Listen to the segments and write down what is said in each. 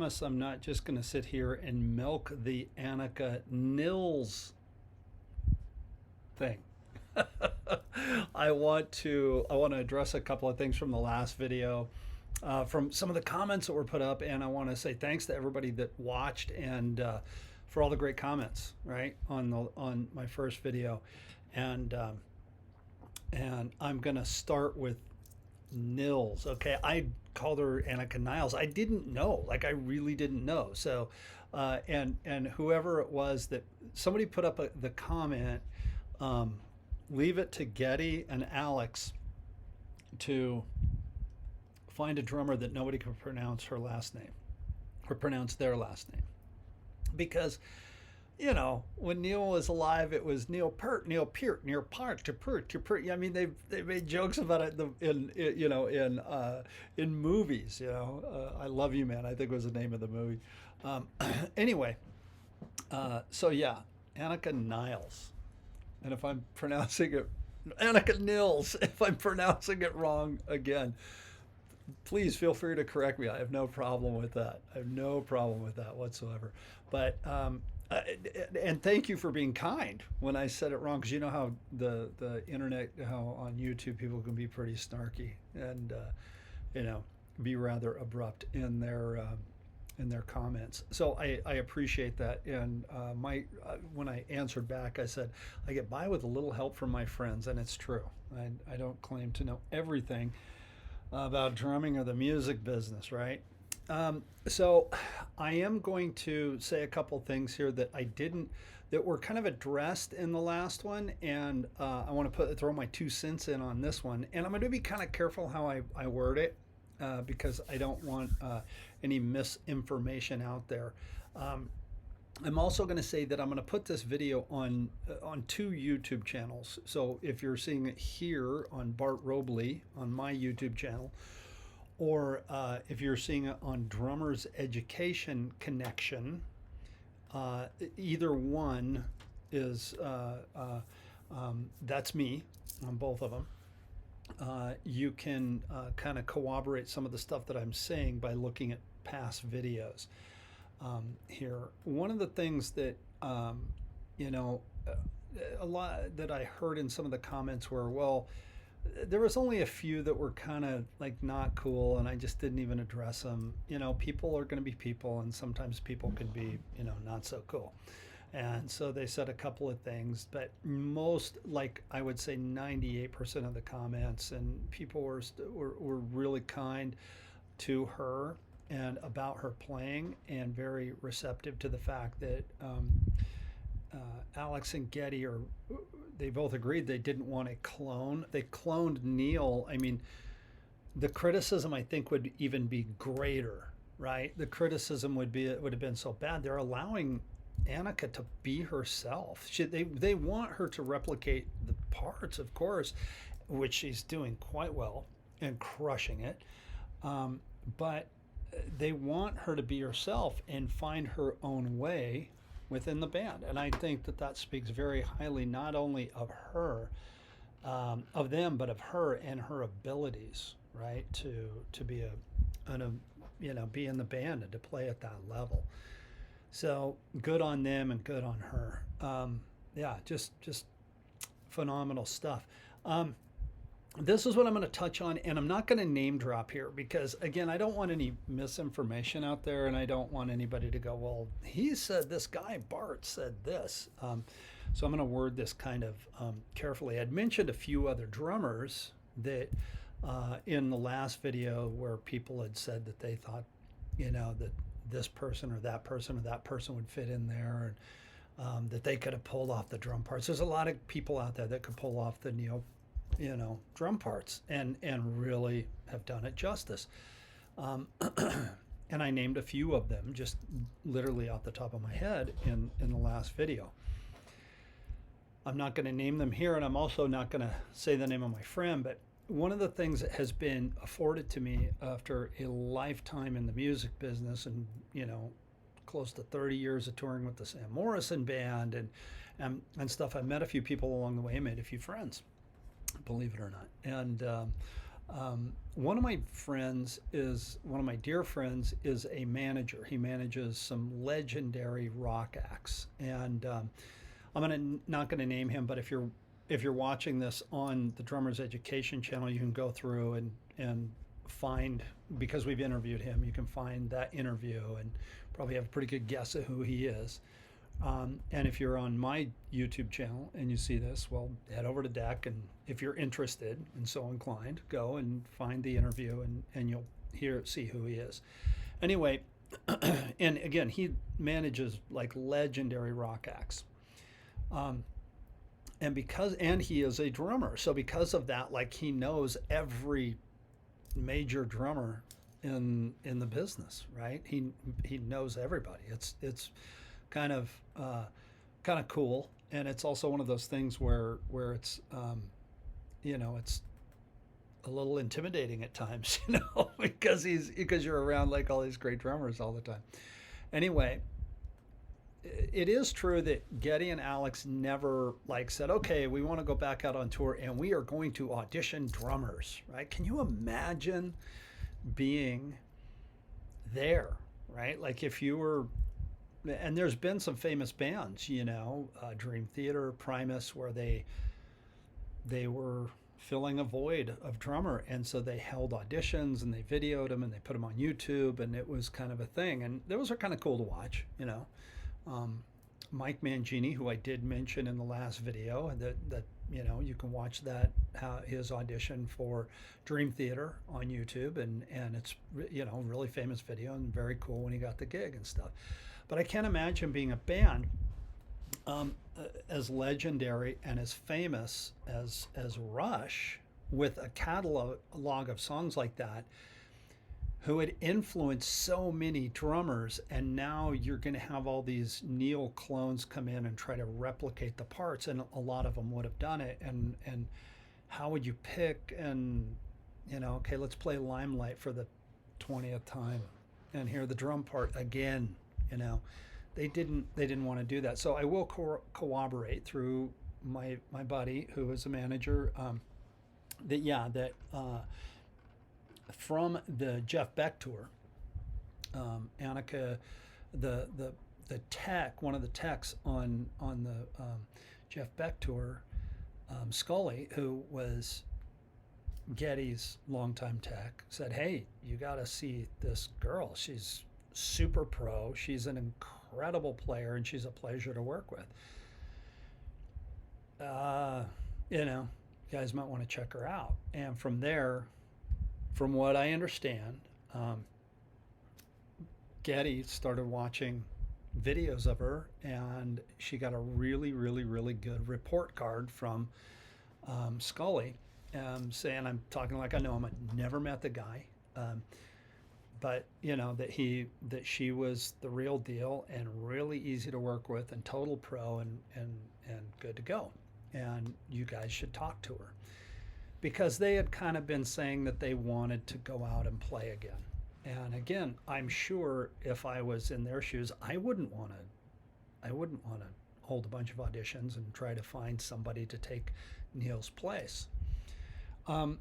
promise I'm not just going to sit here and milk the Anika Nilles thing. I want to address a couple of things from the last video, from some of the comments that were put up, and I want to say thanks to everybody that watched and for all the great comments, right, on my first video, and I'm gonna start with Nilles. Okay, I called her Anika Niles. I didn't know, like I really didn't know. So, and whoever it was that somebody put up the comment. Leave it to Geddy and Alex to find a drummer that nobody can pronounce her last name or pronounce their last name. Because, when Neil was alive, it was Neil Peart, Neil Peart, Neil Peart, Peart. I mean, they made jokes about it in movies. I Love You, Man, I think was the name of the movie. Anyway, so yeah, Anika Niles. And if I'm pronouncing it, Anika Nilles, if I'm pronouncing it wrong again, please feel free to correct me. I have no problem with that. I have no problem with that whatsoever. But, and thank you for being kind when I said it wrong, because you know how the internet, how on YouTube people can be pretty snarky and, be rather abrupt in their comments. So I appreciate that. And when I answered back, I said, I get by with a little help from my friends, and it's true. I don't claim to know everything about drumming or the music business, right? So I am going to say a couple things here that were kind of addressed in the last one, and I want to throw my 2 cents in on this one. And I'm going to be kind of careful how I word it. Because I don't want any misinformation out there. I'm also going to say that I'm going to put this video on 2 YouTube channels. So if you're seeing it here on Bart Robley on my YouTube channel, or if you're seeing it on Drummers Education Connection, either one is that's me on both of them. You can kind of corroborate some of the stuff that I'm saying by looking at past videos here. One of the things that, a lot that I heard in some of the comments were, well, there was only a few that were kind of like not cool, and I just didn't even address them. People are going to be people, and sometimes people can be, not so cool. And so they said a couple of things, but most, like I would say 98% of the comments, and people were really kind to her and about her playing, and very receptive to the fact that Alex and Geddy they both agreed they didn't want a clone. They cloned Neil. I mean, the criticism I think would even be greater, right? The criticism would have been so bad. They're allowing Anika to be herself. They want her to replicate the parts, of course, which she's doing quite well and crushing it. But they want her to be herself and find her own way within the band. And I think that speaks very highly not only of her, of them, but of her and her abilities, right, to be be in the band and to play at that level. So good on them and good on her. Yeah, just phenomenal stuff. This is what I'm going to touch on, and I'm not going to name drop here because, again, I don't want any misinformation out there, and I don't want anybody to go, well, he said this guy, Bart, said this. So I'm going to word this kind of carefully. I'd mentioned a few other drummers that in the last video where people had said that they thought, that this person or that person would fit in there, and that they could have pulled off the drum parts. There's a lot of people out there that could pull off the drum parts and really have done it justice. And I named a few of them just literally off the top of my head in the last video. I'm not going to name them here, and I'm also not going to say the name of my friend, but one of the things that has been afforded to me after a lifetime in the music business and, close to 30 years of touring with the Sam Morrison band and stuff, I met a few people along the way, I made a few friends, believe it or not. And One of my friends is one of my dear friends is a manager. He manages some legendary rock acts, and not gonna name him, but if you're watching this on the Drummers Education channel, you can go through and find, because we've interviewed him, you can find that interview and probably have a pretty good guess of who he is. And if you're on my YouTube channel and you see this, well, head over to Deck, and if you're interested and so inclined, go and find the interview, and you'll see who he is. Anyway, and again, he manages like legendary rock acts. And he is a drummer, so because of that, like, he knows every major drummer in the business, right? He knows everybody. It's kind of cool, and it's also one of those things where it's it's a little intimidating at times, because you're around like all these great drummers all the time. Anyway, it is true that Geddy and Alex never like said, okay, we want to go back out on tour and we are going to audition drummers, right? Can you imagine being there, right? Like if you were, and there's been some famous bands, Dream Theater, Primus, where they were filling a void of drummer, and so they held auditions and they videoed them and they put them on YouTube, and it was kind of a thing, and those are kind of cool to watch. Mike Mangini, who I did mention in the last video, that you can watch that, his audition for Dream Theater on YouTube, and it's really famous video and very cool when he got the gig and stuff. But I can't imagine being a band as legendary and as famous as Rush, with a catalog of songs like that, who had influenced so many drummers, and now you're going to have all these Neil clones come in and try to replicate the parts, and a lot of them would have done it, and how would you pick, and okay, let's play Limelight for the 20th time and hear the drum part again. They didn't want to do that. So I will corroborate through my buddy who is a manager, that from the Jeff Beck tour, Anika, the tech, one of the techs on the Jeff Beck tour, Scully, who was Geddy's longtime tech, said, "Hey, you got to see this girl. She's super pro. She's an incredible player, and she's a pleasure to work with. You guys might want to check her out." And from there, from what I understand, Geddy started watching videos of her, and she got a really, really, really good report card from Scully, saying, I'm talking like I know him, I never met the guy, but that she was the real deal and really easy to work with and total pro and good to go, and you guys should talk to her, because they had kind of been saying that they wanted to go out and play again. And again, I'm sure if I was in their shoes, I wouldn't want to hold a bunch of auditions and try to find somebody to take Neil's place. I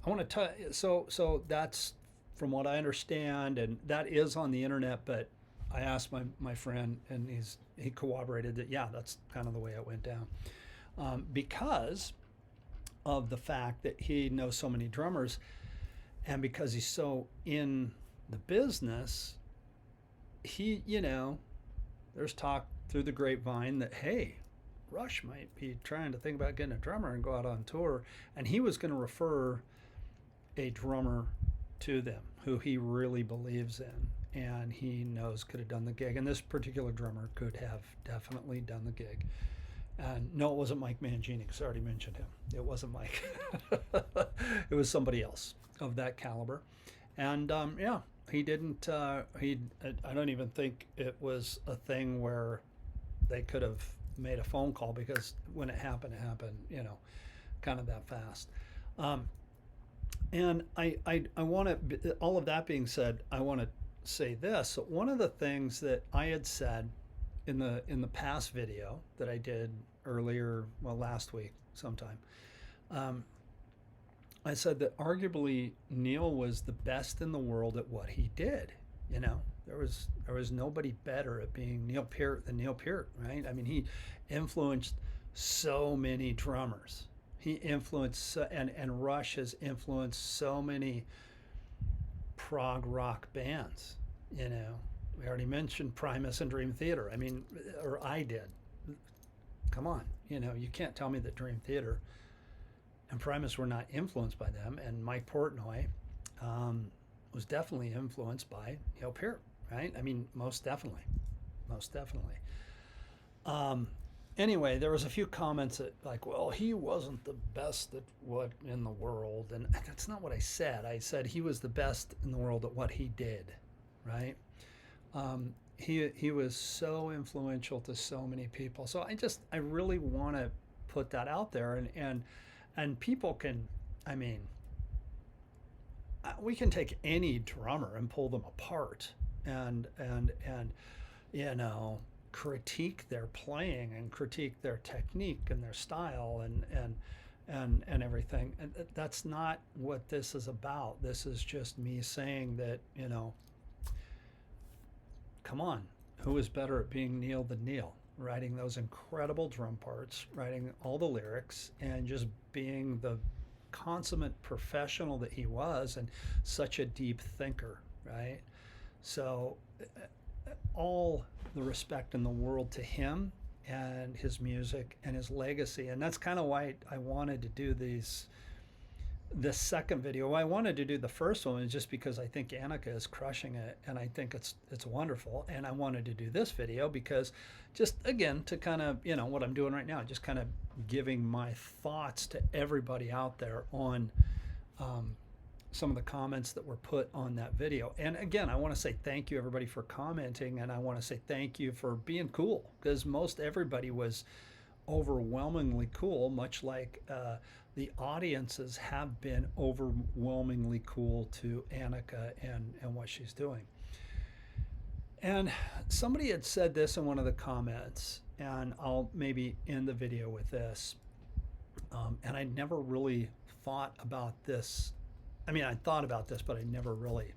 want to tell you, so that's from what I understand, and that is on the internet, but I asked my friend, and he corroborated that, yeah, that's kind of the way it went down. Because of the fact that he knows so many drummers, and because he's so in the business, he, there's talk through the grapevine that, hey, Rush might be trying to think about getting a drummer and go out on tour, and he was going to refer a drummer to them who he really believes in and he knows could have done the gig, and this particular drummer could have definitely done the gig. And no, it wasn't Mike Mangini, because I already mentioned him. It wasn't Mike. It was somebody else of that caliber. And yeah, he didn't, I don't even think it was a thing where they could have made a phone call, because when it happened, kind of that fast. And I want to, all of that being said, I want to say this. One of the things that I had said in the past video that I did earlier, last week sometime, I said that arguably Neil was the best in the world at what he did. You know, there was nobody better at being Neil Peart than Neil Peart, right? I mean, he influenced so many drummers. He influenced and Rush has influenced so many prog rock bands. You know, we already mentioned Primus and Dream Theater. I mean, or I did. Come on, you know, you can't tell me that Dream Theater and Primus were not influenced by them. And Mike Portnoy was definitely influenced by Neil Peart, right? I mean, most definitely, most definitely. Anyway, there was a few comments that like, well, he wasn't the best at what in the world, and that's not what I said. I said he was the best in the world at what he did, right? He was so influential to so many people. So I really want to put that out there, and people can, I mean, we can take any drummer and pull them apart, and you know, critique their playing and critique their technique and their style and everything. And that's not what this is about. This is just me saying that, you know, come on, who is better at being Neil than Neil? Writing those incredible drum parts, writing all the lyrics, and just being the consummate professional that he was, and such a deep thinker, right? So all the respect in the world to him and his music and his legacy. And that's kind of why I wanted to do this second video. I wanted to do the first one just because I think Anika is crushing it, and I think it's wonderful. And I wanted to do this video because, just again, to kind of, you know, what I'm doing right now, just kind of giving my thoughts to everybody out there on some of the comments that were put on that video. And again, I want to say thank you everybody for commenting, and I want to say thank you for being cool, because most everybody was overwhelmingly cool, much like the audiences have been overwhelmingly cool to Anika and what she's doing. And somebody had said this in one of the comments, and I'll maybe end the video with this. And I never really thought about this. I mean, I thought about this, but I never really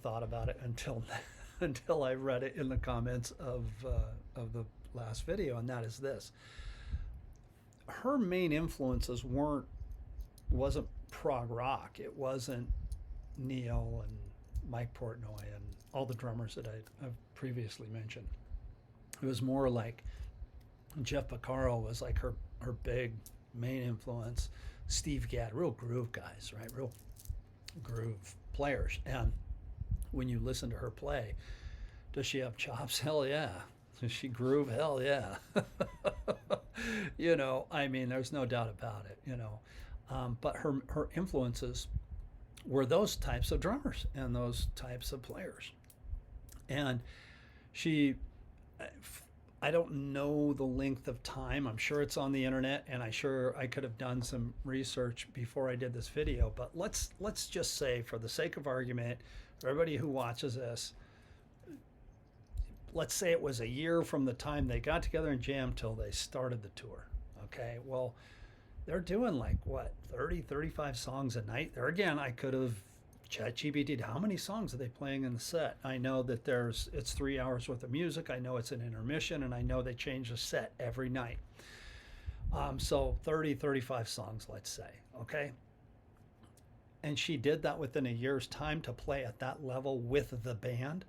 thought about it until I read it in the comments of the last video, and that is this. Her main influences wasn't prog rock. It wasn't Neil and Mike Portnoy and all the drummers that I've previously mentioned. It was more like Jeff Porcaro was like her big main influence. Steve Gadd, real groove guys, right? Real groove players. And when you listen to her play, does she have chops? Hell yeah. Does she groove? Hell yeah. You know, I mean, there's no doubt about it, you know. But her influences were those types of drummers and those types of players. And I don't know the length of time. I'm sure it's on the internet, and I could have done some research before I did this video. But let's just say, for the sake of argument, for everybody who watches this, let's say it was a year from the time they got together and jammed till they started the tour. Okay, well, they're doing like what, 30, 35 songs a night. There again, I could have ChatGPT'd how many songs are they playing in the set. I know that it's 3 hours worth of music. I know it's an intermission, and I know they change the set every night. So 30, 35 songs, let's say, okay? And she did that within a year's time to play at that level with the band.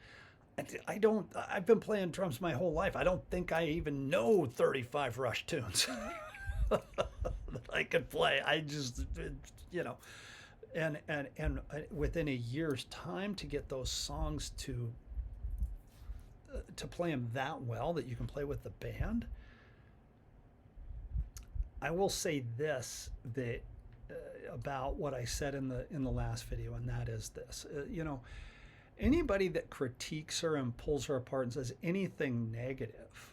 I've been playing drums my whole life. I don't think I even know 35 Rush tunes that I could play. I just, you know, and within a year's time to get those songs to play them that well that you can play with the band. I will say this, that about what I said in the last video, and that is this, you know, anybody that critiques her and pulls her apart and says anything negative,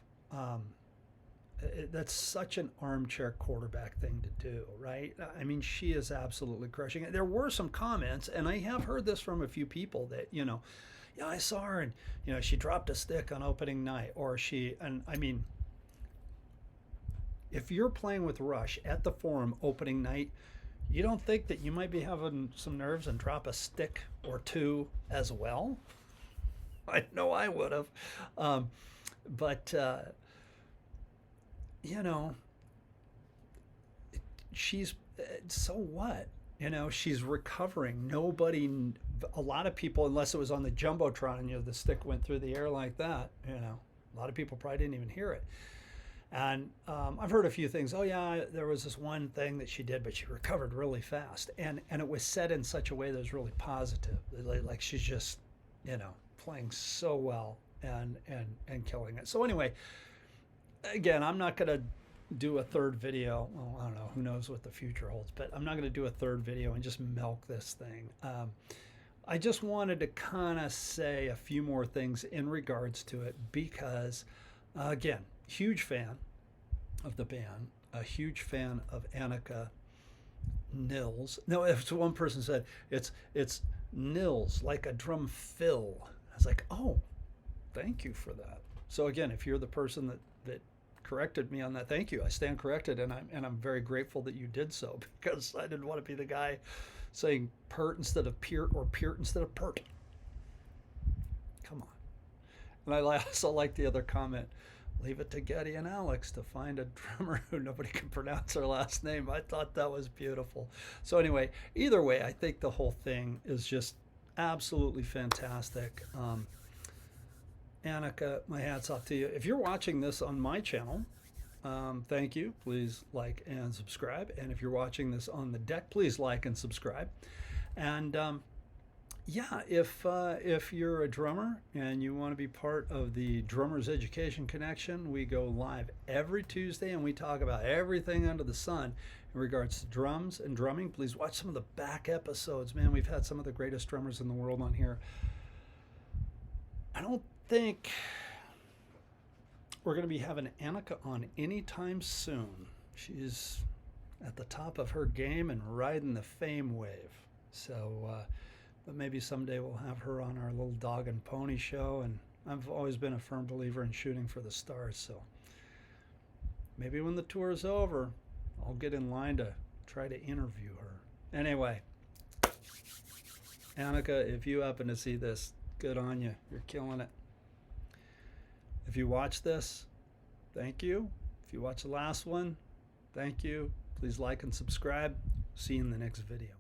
that's such an armchair quarterback thing to do, right? I mean, she is absolutely crushing it. There were some comments, and I have heard this from a few people that, you know, yeah, I saw her and, you know, she dropped a stick on opening night, or and I mean, if you're playing with Rush at the Forum opening night, you don't think that you might be having some nerves and drop a stick or two as well? I know I would have. But, you know, she's, so what? You know, she's recovering. Nobody, a lot of people, unless it was on the Jumbotron and, you know, the stick went through the air like that, you know, a lot of people probably didn't even hear it. And I've heard a few things. Oh, yeah, there was this one thing that she did, but she recovered really fast. And it was said in such a way that was really positive. Like she's just, you know, playing so well and killing it. So anyway, again, I'm not going to do a third video. Well, I don't know. Who knows what the future holds. But I'm not going to do a third video and just milk this thing. I just wanted to kind of say a few more things in regards to it because, again, huge fan of the band, a huge fan of Anika Nilles. No, if one person said it's Nilles, like a drum fill. I was like, oh, thank you for that. So again, if you're the person that corrected me on that, thank you. I stand corrected, and I'm very grateful that you did so because I didn't want to be the guy saying Peart instead of Peart or Peart instead of Peart. Come on. And I also like the other comment. Leave it to Geddy and Alex to find a drummer who nobody can pronounce their last name. I thought that was beautiful. So anyway, either way, I think the whole thing is just absolutely fantastic. Anika, my hat's off to you. If you're watching this on my channel, thank you. Please like and subscribe. And if you're watching this on the deck, please like and subscribe. And yeah, if you're a drummer and you want to be part of the Drummers Education Connection, we go live every Tuesday and we talk about everything under the sun in regards to drums and drumming. Please watch some of the back episodes. Man, we've had some of the greatest drummers in the world on here. I don't think we're going to be having Anika on anytime soon. She's at the top of her game and riding the fame wave. So, but maybe someday we'll have her on our little dog and pony show. And I've always been a firm believer in shooting for the stars. So maybe when the tour is over, I'll get in line to try to interview her. Anyway, Anika, if you happen to see this, good on you. You're killing it. If you watch this, thank you. If you watch the last one, thank you. Please like and subscribe. See you in the next video.